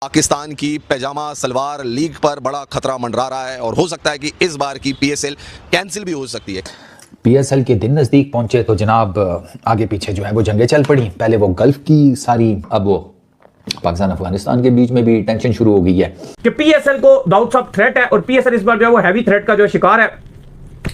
पाकिस्तान की पैजामा सलवार लीग पर बड़ा खतरा मंडरा रहा है और हो सकता है कि इस बार की पीएसएल कैंसिल भी हो सकती है। पीएसएल के दिन नजदीक पहुंचे तो जनाब आगे पीछे जो है वो जंगें चल पड़ी। पहले वो गल्फ की सारी, अब वो पाकिस्तान अफगानिस्तान के बीच में भी टेंशन शुरू हो गई है कि पीएसएल को डाउट्स ऑफ थ्रेट है और पीएसएल इस बार जो है वो हैवी थ्रेट का जो शिकार है।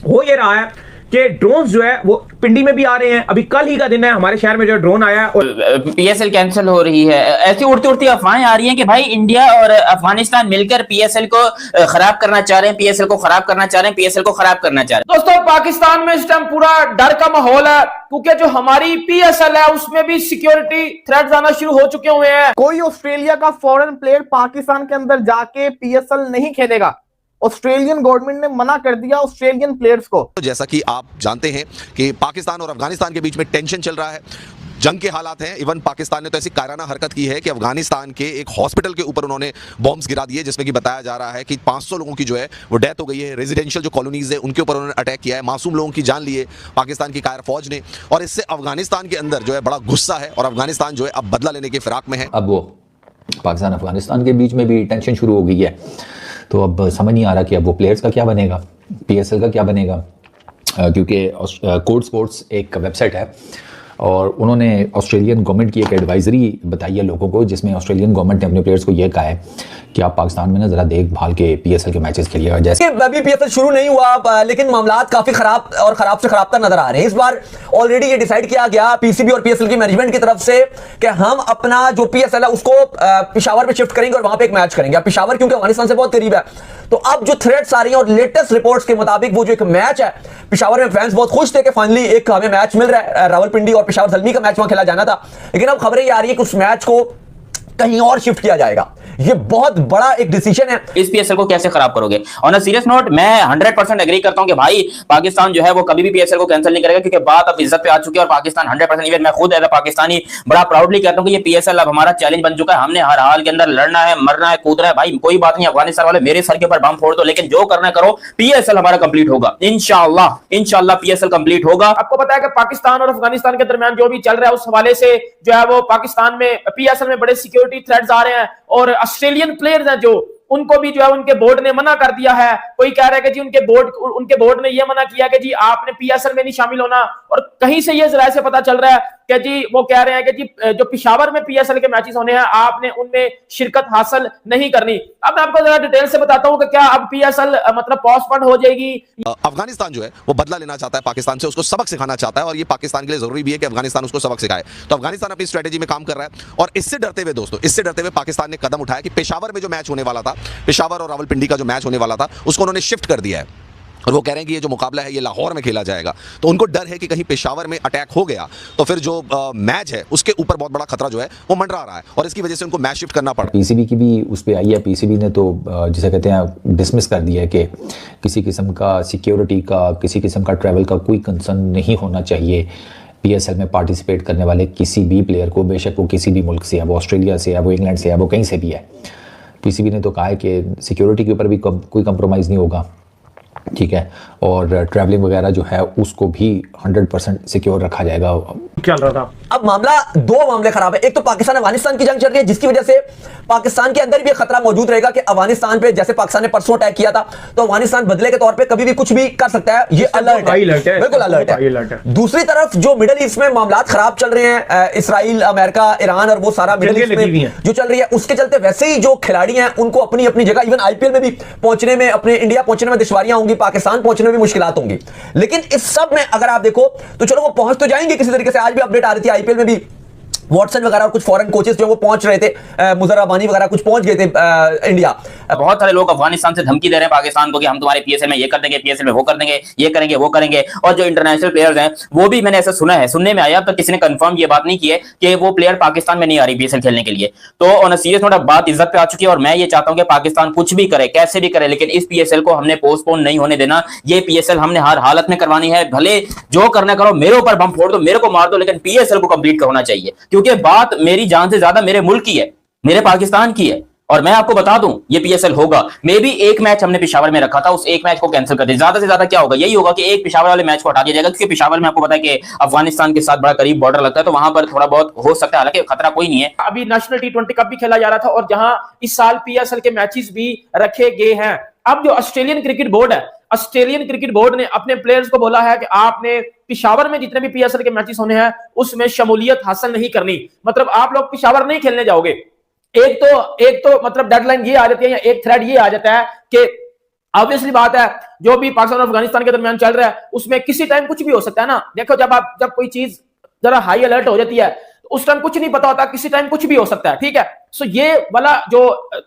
हो ये रहा है कि ड्रोन्स जो है वो पिंडी में भी आ रहे हैं। अभी कल ही का दिन है, हमारे शहर में जो ड्रोन आया और पीएसएल कैंसिल हो रही है। ऐसी उड़ती उड़ती अफवाहें आ रही हैं कि भाई इंडिया और अफगानिस्तान मिलकर पीएसएल को खराब करना चाह रहे हैं, पीएसएल को खराब करना चाह रहे हैं, पीएसएल को खराब करना चाह रहे हैं। दोस्तों, पाकिस्तान में इस टाइम पूरा डर का माहौल है क्योंकि जो हमारी पीएसएल है उसमें भी सिक्योरिटी थ्रेट्स आना शुरू हो चुके हुए हैं। कोई ऑस्ट्रेलिया का फॉरेन प्लेयर पाकिस्तान के अंदर जाके पीएसएल नहीं खेलेगा। ऑस्ट्रेलियन गवर्नमेंट ने मना कर दिया ऑस्ट्रेलियन प्लेयर्स को। तो जैसा कि आप जानते हैं कि पाकिस्तान और अफगानिस्तान के बीच में टेंशन चल रहा है, जंग के हालात हैं। इवन पाकिस्तान ने तो ऐसी कायराना हरकत की है कि अफगानिस्तान के एक हॉस्पिटल के ऊपर उन्होंने बॉम्ब्स गिरा दिए, जिसमें कि बताया जा रहा है कि 500 लोगों की जो है वो डेथ हो गई है। रेजिडेंशियल जो कॉलोनीज है उनके ऊपर उन्होंने अटैक किया है, मासूम लोगों की जान ली है पाकिस्तान की कायर फौज ने। और इससे अफगानिस्तान के अंदर जो है बड़ा गुस्सा है और अफगानिस्तान जो है अब बदला लेने के फिराक में है। अब वो पाकिस्तान अफगानिस्तान के बीच में भी टेंशन शुरू हो गई है। तो अब समझ नहीं आ रहा कि अब वो प्लेयर्स का क्या बनेगा, पीएसएल का क्या बनेगा। क्योंकि कोड स्पोर्ट्स एक वेबसाइट है और उन्होंने ऑस्ट्रेलियन गवर्नमेंट की एक एडवाइजरी बताई है लोगों को, जिसमें ऑस्ट्रेलियन गवर्नमेंट ने अपने प्लेयर्स को यह कहा है कि आप पाकिस्तान में ना जरा देखभाल के पीएसएल के मैचेस खेलिएगा। जैसे अभी पीएसएल शुरू नहीं हुआ लेकिन मामलात काफी खराब और खराब से खराब नजर आ रहे हैं। इस बार ऑलरेडी ये डिसाइड किया गया पीसीबी और पीएसएल की मैनेजमेंट की तरफ से कि हम अपना जो पीएसएल है उसको पेशावर में शिफ्ट करेंगे और वहां पे एक मैच करेंगे। पेशावर क्योंकि अफगानिस्तान से बहुत करीब है, तो अब जो थ्रेट्स आ रही हैं और लेटेस्ट रिपोर्ट्स के मुताबिक वो जो एक मैच है पेशावर में, फैंस बहुत खुश थे कि फाइनली एक हमें मैच मिल रहा है। रावलपिंडी और पेशावर जल्मी का मैच वहां खेला जाना था, लेकिन अब खबरें ये आ रही है कि उस मैच को कहीं और शिफ्ट किया जाएगा। ये बहुत बड़ा एक डिसीजन है। इस पीएसएल को कैसे खराब करोगे? ऑन अ सीरियस नोट, मैं 100% एग्री करता हूं कि भाई पाकिस्तान जो है वो कभी भी पीएसएल को कैंसिल नहीं करेगा, क्योंकि बात अब इज्जत पे आ चुकी है और पाकिस्तान 100%, इवन मैं खुद एज अ पाकिस्तानी बड़ा प्राउडली कहता हूं कि ये पीएसएल अब हमारा चैलेंज बन चुका है। हमने हर हाल के अंदर लड़ना है, मरना है, कूदना है। भाई कोई बात नहीं, अफगानिस्तान वाले मेरे सर के ऊपर बम फोड़ दो, लेकिन जो करना है करो। पीएसएल हमारा कंप्लीट होगा इंशाल्लाह पीएसएल कंप्लीट होगा। आपको पता है कि पाकिस्तान और अफगानिस्तान के दरमियान जो भी चल रहा है उस हवाले से जो है वो पाकिस्तान में पीएसएल में बड़े सिक्योरिटी थ्रेट्स आ रहे हैं और ऑस्ट्रेलियन प्लेयर्स हैं जो उनको भी जो है उनके बोर्ड ने मना कर दिया है। कोई कह रहा है कि जी उनके बोर्ड ने यह मना किया कि जी आपने पीएसएल में नहीं शामिल होना, और कहीं से ये जराये से पता चल रहा है कि जी वो कह रहे हैं कि जी जो पेशावर में पीएसएल के मैचेस होने हैं आपने उनमें शिरकत हासिल नहीं करनी। अब मैं आपको जरा डिटेल से बताता हूं कि क्या अब पीएसएल मतलब पोस्टपोन हो जाएगी। अफगानिस्तान जो है वो बदला लेना चाहता है पाकिस्तान से, उसको सबक सिखाना चाहता है और ये पाकिस्तान के लिए जरूरी भी है कि अफगानिस्तान उसको सबक सिखाए। तो अफगानिस्तान अपनी स्ट्रेटेजी में काम कर रहा है और इससे डरते हुए दोस्तों, इससे डरते हुए पाकिस्तान ने कदम उठाया कि पेशावर में जो मैच होने वाला था, पेशावर और रावलपिंडी का जो मैच होने वाला था, उसको उन्होंने शिफ्ट कर दिया है और वो कह रहे हैं कि ये जो मुकाबला है ये लाहौर में खेला जाएगा। तो उनको डर है कि कहीं पेशावर में अटैक हो गया तो फिर जो मैच है उसके ऊपर बहुत बड़ा खतरा जो है वो मंडरा रहा है और इसकी वजह से उनको मैच शिफ्ट करना पड़ा। पीसीबी की भी उस पर आई है, पीसीबी ने तो जिसे कहते हैं डिसमिस कर दिया है कि किसी किस्म का सिक्योरिटी का, किसी किस्म का ट्रैवल का कोई कंसर्न नहीं होना चाहिए पीएसएल में पार्टिसिपेट करने वाले किसी भी प्लेयर को, बेशक वो किसी भी मुल्क से है, वो ऑस्ट्रेलिया से है, वो इंग्लैंड से है, वो कहीं से भी है। पीसीबी ने तो कहा है कि सिक्योरिटी के ऊपर भी कोई कंप्रोमाइज़ नहीं होगा, ठीक है, और ट्रैवलिंग वगैरह जो है उसको भी 100% सिक्योर रखा जाएगा। चल रहा था अब मामला, दो मामले खराब है। एक तो पाकिस्तान अफगानिस्तान की जंग चल रही है जिसकी वजह से पाकिस्तान के अंदर भी खतरा मौजूद रहेगा कि अफगानिस्तान पे जैसे पाकिस्तान ने परसों अटैक किया था तो अफगानिस्तान बदले के तौर पे कभी भी कुछ भी कर सकता है। ये अलर्ट है, बिल्कुल अलर्ट है। दूसरी तरफ जो मिडिल ईस्ट में मामलात खराब चल रहे हैं, इसराइल, अमेरिका, ईरान और वो सारा मिडिल ईस्ट में जो चल रही है, उसके चलते वैसे ही जो खिलाड़ी हैं उनको अपनी अपनी जगह, इवन आईपीएल में भी पहुंचने में, अपने इंडिया पहुंचने में दुश्वारियां होंगी, पाकिस्तान पहुंचने में भी मुश्किलात होंगी। लेकिन इस सब में अगर आप देखो तो चलो वो पहुंच तो जाएंगे किसी तरीके से। आज भी अपडेट आ रही थी आईपीएल में भी वॉटसन वगैरह और कुछ फॉरेन कोचेस जो वो पहुंच रहे थे, मुजर रब्बानी वगैरह कुछ पहुंच गए थे इंडिया। बहुत सारे लोग अफगानिस्तान से धमकी दे रहे हैं पाकिस्तान को कि हम तुम्हारे पीएसएल में ये कर देंगे, पीएसएल में वो कर देंगे, ये करेंगे, वो करेंगे। और जो इंटरनेशनल प्लेयर्स हैं वो भी मैंने ऐसा सुना है, सुनने में आया, अब तक किसी ने कंफर्म ये बात नहीं की है कि वो प्लेयर पाकिस्तान में नहीं आ रही पीएसएल खेलने के लिए। तो ऑन अ सीरियस नोट अब बात इज्जत पे आ चुकी है और मैं ये चाहता हूं कि पाकिस्तान कुछ भी करे, कैसे भी करे, लेकिन इस पीएसएल को हमने पोस्टपोन नहीं होने देना। ये पीएसएल हमने हर हालत में करवानी है, भले जो करना करो, मेरे ऊपर बम फोड़ दो, मेरे को मार दो, लेकिन पीएसएल को कंप्लीट होना चाहिए। क्योंकि बात मेरी जान से ज्यादा मेरे मुल्क की है, मेरे पाकिस्तान की है और मैं आपको बता दूं ये पीएसएल होगा। मे बी एक मैच हमने पेशावर में रखा था, उस एक मैच को कैंसिल कर दिया। ज्यादा से ज्यादा क्या होगा, यही होगा कि एक पेशावर वाले मैच को हटा दिया जाएगा, क्योंकि पेशावर में आपको पता है कि अफगानिस्तान के साथ बड़ा करीब बॉर्डर लगता है, तो वहां पर थोड़ा बहुत हो सकता है, हालांकि खतरा कोई नहीं है। अभी नेशनल टी20 कप भी खेला जा रहा था और जहां इस साल पीएसएल के मैचेस भी रखे गए हैं। अब जो ऑस्ट्रेलियन क्रिकेट बोर्ड है, ऑस्ट्रेलियन क्रिकेट बोर्ड ने अपने प्लेयर्स को बोला है कि आपने पेशावर में जितने भी पीएसएल के मैचेस होने हैं उसमें शमूलियत हासिल नहीं करनी, मतलब आप लोग पेशावर नहीं खेलने जाओगे। एक तो मतलब डेडलाइन ये आ जाती है या एक थ्रेड ये आ जाता है कि ऑब्वियसली बात है जो भी पाकिस्तान और अफगानिस्तान के दरमियान चल रहा है उसमें किसी टाइम कुछ भी हो सकता है ना। देखो जब कोई चीज जरा हाई अलर्ट हो जाती है तो उस टाइम कुछ नहीं पता होता, किसी टाइम कुछ भी हो सकता है, ठीक है। सो ये वाला जो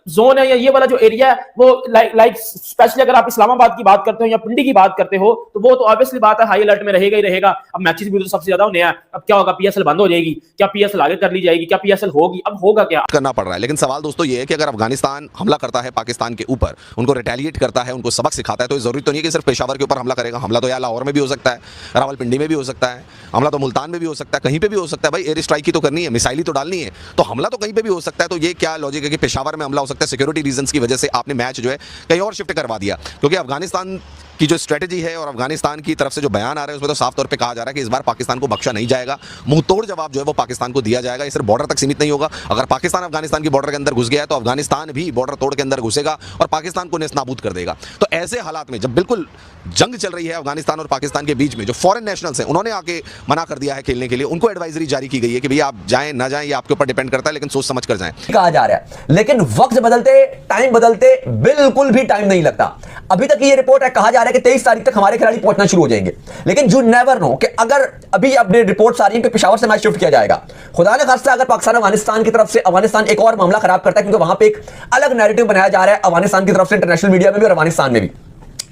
जोन है या ये वाला जो एरिया है वो लाइक स्पेशली अगर आप इस्लामाबाद की बात करते हो या पिंडी की बात करते हो तो वो तो ऑब्वियसली बात है हाई अलर्ट में रहेगा ही रहेगा। अब मैचेस भी तो सबसे ज्यादा होने हैं, अब क्या होगा, पीएसएल बंद हो जाएगी क्या, पीएसएल आगे कर ली जाएगी क्या, पीएसएल होगी, अब होगा क्या करना पड़ रहा है। लेकिन सवाल दोस्तों ये है कि अगर अफगानिस्तान हमला करता है पाकिस्तान के ऊपर, उनको रिटेलिएट करता है, उनको सबक सिखाता है, तो जरूरी तो नहीं है कि सिर्फ पेशावर के ऊपर हमला करेगा। हमला तो यार लाहौर में भी हो सकता है, रावलपिंडी में भी हो सकता है, हमला तो मुल्तान में भी हो सकता है, कहीं पे भी हो सकता है। भाई एयर स्ट्राइक ही तो करनी है, मिसाइल ही तो डालनी है, तो हमला तो कहीं पे भी हो सकता है। तो ये क्या लॉजिक है कि पेशावर में हमला हो सकता है? सिक्योरिटी रीजंस की वजह से आपने मैच जो है कहीं और शिफ्ट करवा दिया, क्योंकि अफगानिस्तान की जो स्ट्रेटजी है और अफगानिस्तान की तरफ से जो बयान आ रहा है उसमें तो साफ तौर पे कहा जा रहा है कि इस बार पाकिस्तान को बख्शा नहीं जाएगा, मुंह तोड़ जवाब जो है वो पाकिस्तान को दिया जाएगा। ये सिर्फ बॉर्डर तक सीमित नहीं होगा। अगर पाकिस्तान अफगानिस्तान की बॉर्डर के अंदर घुस गया है तो अफगानिस्तान भी बॉर्डर तोड़ के अंदर घुसेगा और पाकिस्तान को नेस्तनाबूद कर देगा। तो ऐसे हालात में जब बिल्कुल जंग चल रही है अफगानिस्तान और पाकिस्तान के बीच में, जो फॉरेन नेशनल्स हैं उन्होंने आके मना कर दिया है खेलने के लिए, उनको एडवाइजरी जारी की गई है कि भैया आप जाएं ना जाएं ये आपके ऊपर डिपेंड करता है, लेकिन सोच समझ कर जाएं। कहा जा रहा है, लेकिन वक्त बदलते टाइम बदलते बिल्कुल भी टाइम नहीं लगता। अभी तक ये रिपोर्ट है, कहा जा रहा है कि 23 तारीख तक हमारे खिलाड़ी पहुंचना शुरू हो जाएंगे, लेकिन यू नेवर नो कि अगर अभी अपने रिपोर्ट्स आ रही है कि पेशावर से मैच शिफ्ट किया जाएगा, खुदा ने खास्ता अगर पाकिस्तान अफगानिस्तान की तरफ से अफगानिस्तान एक और मामला खराब करता है, क्योंकि वहां पे एक अलग नैरेटिव बनाया जा रहा है अफगानिस्तान की तरफ से इंटरनेशनल मीडिया में भी और अफगानिस्तान में भी।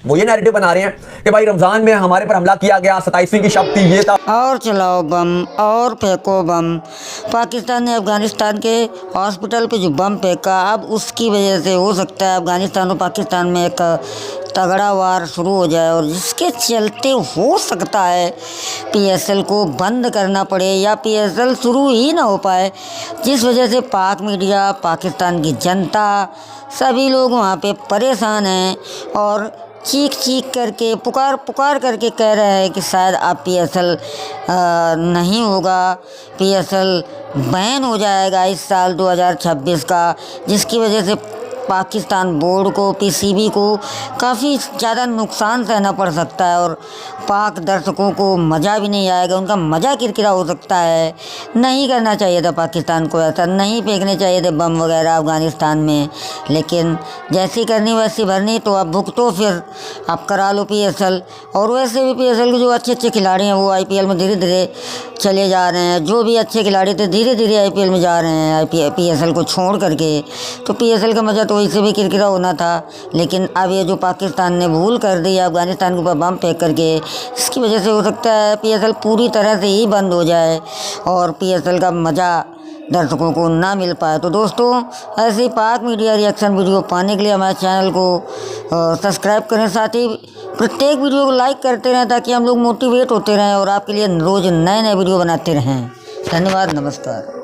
वो ये नैरेटिव बना रहे हैं कि भाई रमजान में हमारे पर हमला किया गया, 27वीं की शब थी, ये था, और चलाओ बम और फेंको बम। पाकिस्तान ने अफगानिस्तान के हॉस्पिटल पे जो बम फेंका, अब उसकी वजह से हो सकता है अफगानिस्तान और पाकिस्तान में एक तगड़ा वार शुरू हो जाए, और जिसके चलते हो सकता है पीएसएल को बंद करना पड़े या पीएसएल शुरू ही ना हो पाए, जिस वजह से पाक मीडिया, पाकिस्तान की जनता, सभी लोग वहाँ पे परेशान हैं और चीख करके पुकार करके कह रहे हैं कि शायद अब पीएसएल नहीं होगा, पीएसएल बैन हो जाएगा इस साल 2026 का, जिसकी वजह से पाकिस्तान बोर्ड को, पीसीबी को काफ़ी ज़्यादा नुकसान सहना पड़ सकता है और पाक दर्शकों को मज़ा भी नहीं आएगा, उनका मज़ा किरकिरा हो सकता है। नहीं करना चाहिए था पाकिस्तान को ऐसा, नहीं फेंकने चाहिए थे बम वगैरह अफगानिस्तान में, लेकिन जैसी करनी वैसी भरनी, तो अब भुगतो, फिर आप करा लो पीएसएल। और वैसे भी पीएसएल के जो अच्छे खिलाड़ी हैं वो आईपीएल में धीरे धीरे चले जा रहे हैं, जो भी अच्छे खिलाड़ी थे धीरे धीरे आईपीएल में जा रहे हैं पीएसएल को छोड़ करके। तो पीएसएल का मज़ा तो इससे भी किरकिरा होना था, लेकिन अब ये जो पाकिस्तान ने भूल कर दी अफगानिस्तान के ऊपर बम फेंक करके, इसकी वजह से हो सकता है पीएसएल पूरी तरह से ही बंद हो जाए और पीएसएल का मज़ा दर्शकों को ना मिल पाए। तो दोस्तों, ऐसे ही पाक मीडिया रिएक्शन वीडियो पाने के लिए हमारे चैनल को सब्सक्राइब करें, साथ ही प्रत्येक वीडियो को लाइक करते रहें ताकि हम लोग मोटिवेट होते रहें और आपके लिए रोज़ नए वीडियो बनाते रहें। धन्यवाद, नमस्कार।